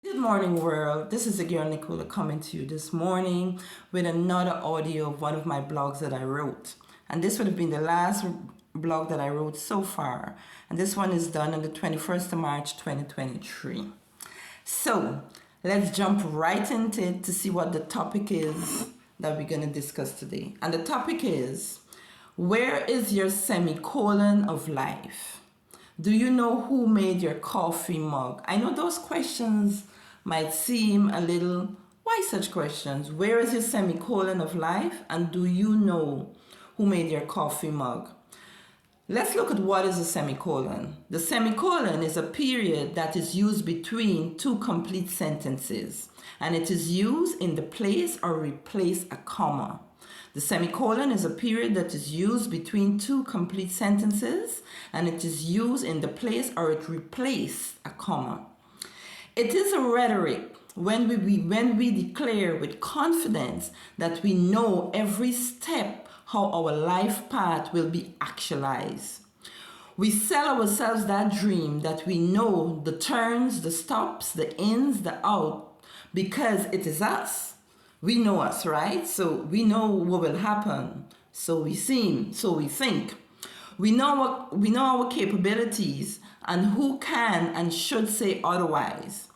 Good morning, world. This is the girl Nicola coming to you this morning with another audio of one of my blogs that I wrote. And this would have been the last blog that I wrote so far. And this one is done on the 21st of March 2023. So let's jump right into it to see what the topic is that we're going to discuss today. And the topic is, where is your semicolon of life? Do you know who made your coffee mug? I know those questions might seem a little, why such questions? Where is your semicolon of life? And do you know who made your coffee mug? Let's look at what is a semicolon. The semicolon is a period that is used between two complete sentences, and it is used in the place or replace a comma. The semicolon is a period that is used between two complete sentences, and it is used in the place or it replaces a comma. It is a rhetoric when we declare with confidence that we know every step how our life path will be actualized. We sell ourselves that dream that we know the turns, the stops, the ins, the out, because it is us. We know us, right? So we know what will happen. So we seem, so we think. We know our capabilities and who can and should say otherwise.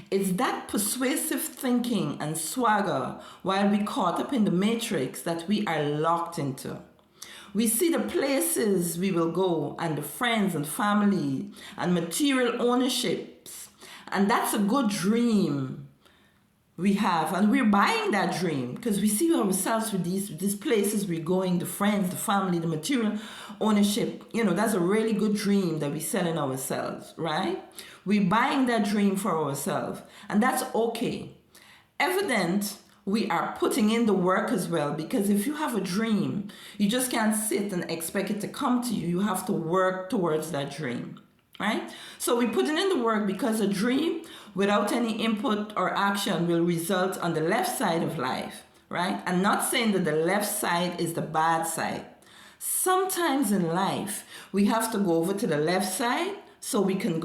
It's that persuasive thinking and swagger while we caught up in the matrix that we are locked into. We see the places we will go and the friends and family and material ownerships. And that's a good dream we have, and we're buying that dream because we see ourselves with these places we're going, the friends, the family, the material ownership. That's a really good dream that we're selling ourselves, right? We're buying that dream for ourselves, and that's okay. Evident we are putting in the work as well, because if you have a dream, you just can't sit and expect it to come to you. You have to work towards that dream, right? So we're putting in the work because a dream without any input or action will result on the left side of life, right? I'm not saying that the left side is the bad side. Sometimes in life, we have to go over to the left side so we can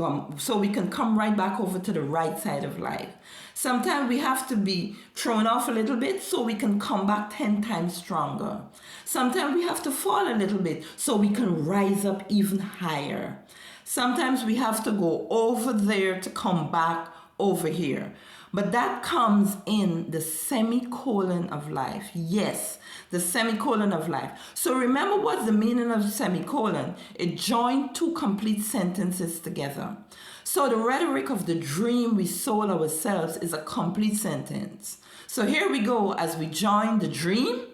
come right back over to the right side of life. Sometimes we have to be thrown off a little bit so we can come back 10 times stronger. Sometimes we have to fall a little bit so we can rise up even higher. Sometimes we have to go over there to come back over here. But that comes in the semicolon of life. Yes, the semicolon of life. So remember what's the meaning of semicolon? It joins two complete sentences together. So the rhetoric of the dream we sold ourselves is a complete sentence. So here we go as we join the dream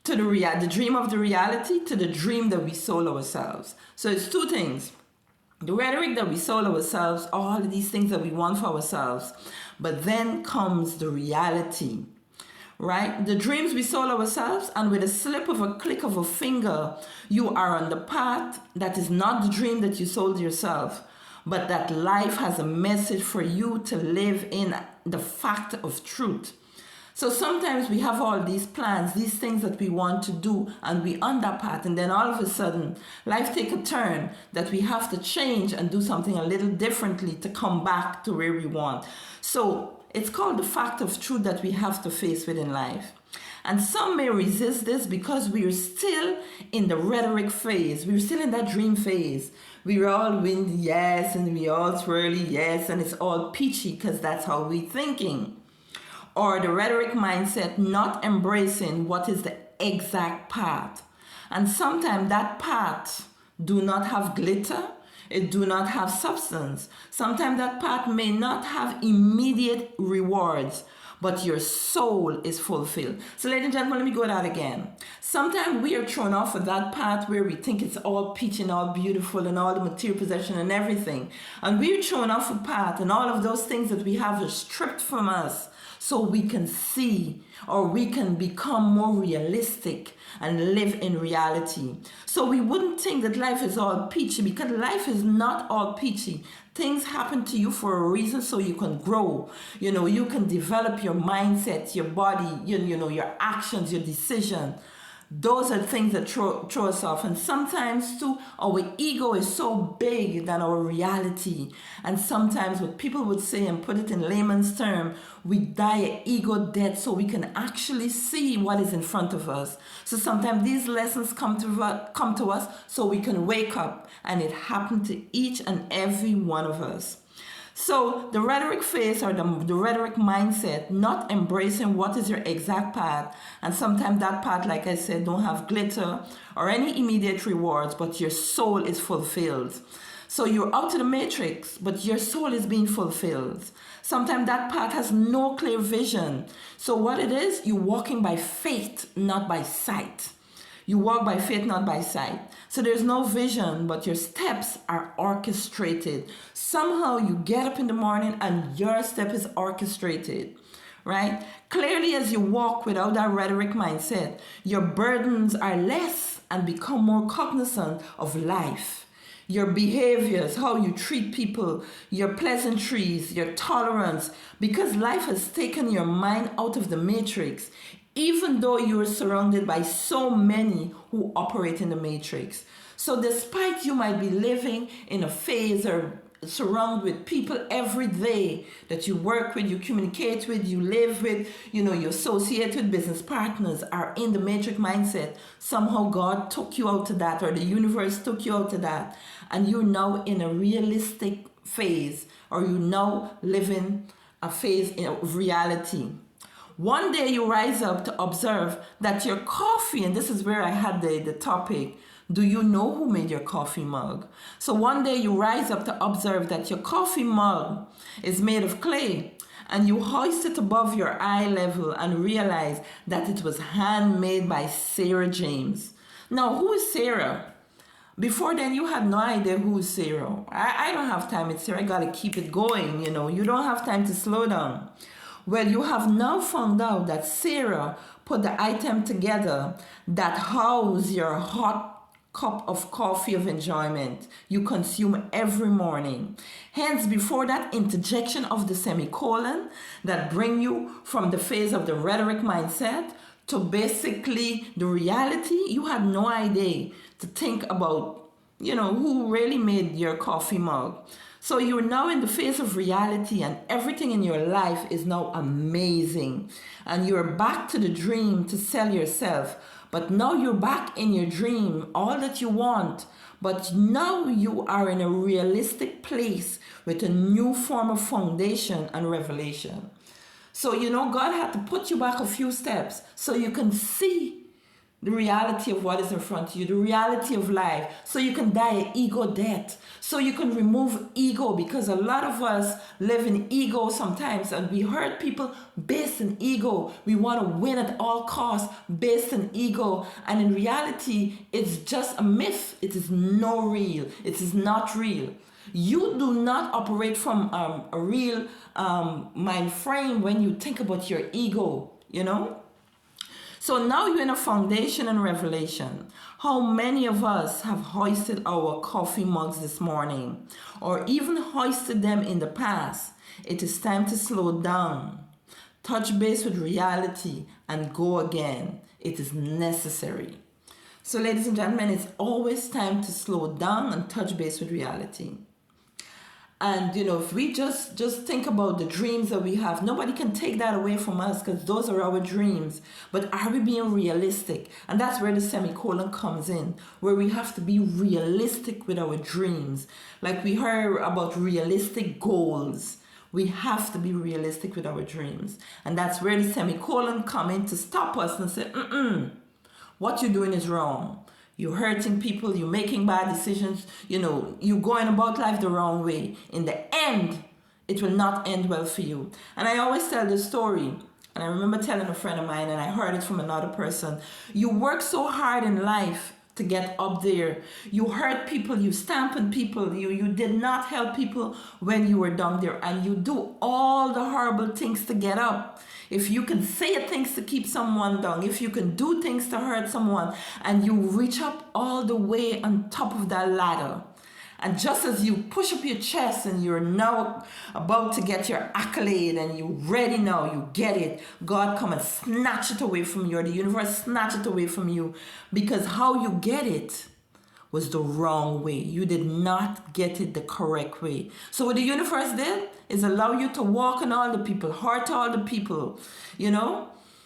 to the dream of the reality to the dream that we sold ourselves. So it's two things. The rhetoric that we sold ourselves, all of these things that we want for ourselves. But then comes the reality, right? The dreams we sold ourselves, and with a slip of a click of a finger, you are on the path that is not the dream that you sold yourself, but that life has a message for you to live in the fact of truth. So sometimes we have all these plans, these things that we want to do, and we on that path, and then all of a sudden life take a turn that we have to change and do something a little differently to come back to where we want. So it's called the fact of truth that we have to face within life. And some may resist this because we are still in the rhetoric phase. We're still in that dream phase. We're all windy, yes, and we all swirly, yes, and it's all peachy because that's how we're thinking. Or the rhetoric mindset, not embracing what is the exact path. And sometimes that path do not have glitter, it do not have substance. Sometimes that path may not have immediate rewards, but your soul is fulfilled. So ladies and gentlemen, let me go that again. Sometimes we are thrown off of that path where we think it's all peach and all beautiful and all the material possession and everything. And we're thrown off a path, and all of those things that we have are stripped from us, so we can see, or we can become more realistic and live in reality. So we wouldn't think that life is all peachy, because life is not all peachy. Things happen to you for a reason so you can grow. You can develop your mindset, your body, your actions, your decision. Those are things that throw us off. And sometimes too, our ego is so big than our reality. And sometimes what people would say, and put it in layman's term, we die an ego death so we can actually see what is in front of us. So sometimes these lessons come to us so we can wake up, and it happened to each and every one of us. So the rhetoric phase, or the rhetoric mindset, not embracing what is your exact path. And sometimes that path, like I said, don't have glitter or any immediate rewards, but your soul is fulfilled. So you're out of the matrix, but your soul is being fulfilled. Sometimes that path has no clear vision. So what it is, you're walking by faith, not by sight. You walk by faith, not by sight. So there's no vision, but your steps are orchestrated. Somehow you get up in the morning and your step is orchestrated, right? Clearly, as you walk without that rhetoric mindset, your burdens are less and become more cognizant of life. Your behaviors, how you treat people, your pleasantries, your tolerance, because life has taken your mind out of the matrix. Even though you are surrounded by so many who operate in the matrix. So despite you might be living in a phase or surrounded with people every day that you work with, you communicate with, you live with, you associate with, business partners are in the matrix mindset. Somehow God took you out to that, or the universe took you out to that, and you're now in a realistic phase, or you now living a phase of reality. One day you rise up to observe that your coffee, and this is where I had the topic, do you know who made your coffee mug? So one day you rise up to observe that your coffee mug is made of clay, and you hoist it above your eye level and realize that it was handmade by Sarah James. Now, who is Sarah? Before then, you had no idea who is Sarah. I don't have time with Sarah. I gotta keep it going, You don't have time to slow down. Well, you have now found out that Sarah put the item together that house your hot cup of coffee of enjoyment you consume every morning. Hence, before that interjection of the semicolon that bring you from the phase of the rhetoric mindset to basically the reality, you had no idea to think about, who really made your coffee mug. So you're now in the phase of reality, and everything in your life is now amazing. And you're back to the dream to sell yourself. But now you're back in your dream, all that you want. But now you are in a realistic place with a new form of foundation and revelation. So, God had to put you back a few steps so you can see the reality of what is in front of you, the reality of life, so you can die an ego death, so you can remove ego, because a lot of us live in ego sometimes, and we hurt people based in ego. We want to win at all costs based in ego, and in reality, it's just a myth. It is not real. It is not real. You do not operate from a real mind frame when you think about your ego, So now you're in a foundation and revelation. How many of us have hoisted our coffee mugs this morning, or even hoisted them in the past? It is time to slow down, touch base with reality, and go again. It is necessary. So ladies and gentlemen, it's always time to slow down and touch base with reality. And, if we just think about the dreams that we have, nobody can take that away from us, because those are our dreams. But are we being realistic? And that's where the semicolon comes in, where we have to be realistic with our dreams. Like we heard about realistic goals. We have to be realistic with our dreams. And that's where the semicolon come in to stop us and say, what you're doing is wrong. You're hurting people, you're making bad decisions, you're going about life the wrong way. In the end, it will not end well for you. And I always tell this story, and I remember telling a friend of mine, and I heard it from another person. You work so hard in life to get up there. You hurt people, you stamp on people, you did not help people when you were down there, and you do all the horrible things to get up. If you can say things to keep someone down, if you can do things to hurt someone, and you reach up all the way on top of that ladder, And just as you push up your chest and you're now about to get your accolade and you're ready now, you get it, God come and snatch it away from you, or the universe snatch it away from you, because how you get it was the wrong way. You did not get it the correct way. So what the universe did is allow you to walk on all the people, hurt all the people,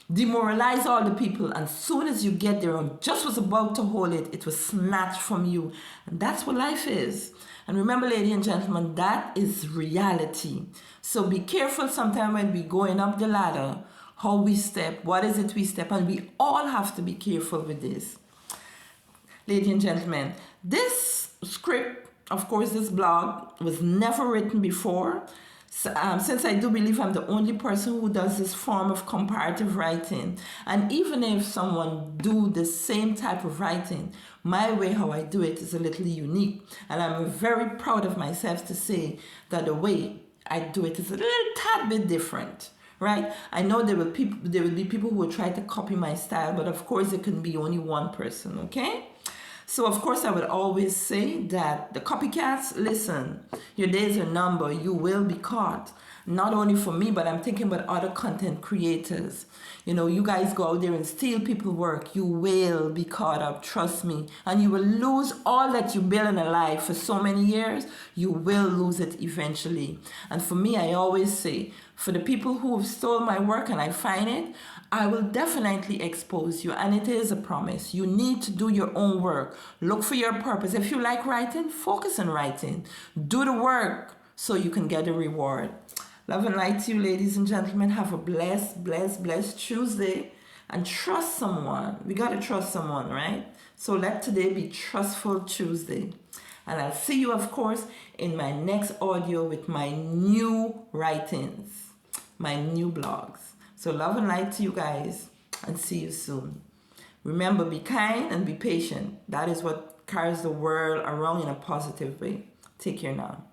demoralize all the people, and soon as you get there and just was about to hold it, it was snatched from you. And that's what life is. And remember, ladies and gentlemen, that is reality. So be careful sometimes when we going up the ladder, how we step, what is it we step, and we all have to be careful with this. Ladies and gentlemen, this script, of course, this blog was never written before. Since I do believe I'm the only person who does this form of comparative writing, and even if someone do the same type of writing, my way how I do it is a little unique, and I'm very proud of myself to say that the way I do it is a little tad bit different, right? I know there will be people who will try to copy my style, but of course it can be only one person, okay? So, of course, I would always say that the copycats, listen, your days are numbered. You will be caught. Not only for me, but I'm thinking about other content creators. You guys go out there and steal people's work. You will be caught up, trust me. And you will lose all that you built in a life for so many years. You will lose it eventually. And for me, I always say, for the people who have stolen my work and I find it, I will definitely expose you, and it is a promise. You need to do your own work. Look for your purpose. If you like writing, focus on writing. Do the work so you can get a reward. Love and light to you, ladies and gentlemen. Have a blessed, blessed, blessed Tuesday, and trust someone. We got to trust someone, right? So let today be Trustful Tuesday. And I'll see you, of course, in my next audio with my new writings, my new blogs. So love and light to you guys, and see you soon. Remember, be kind and be patient. That is what carries the world around in a positive way. Take care now.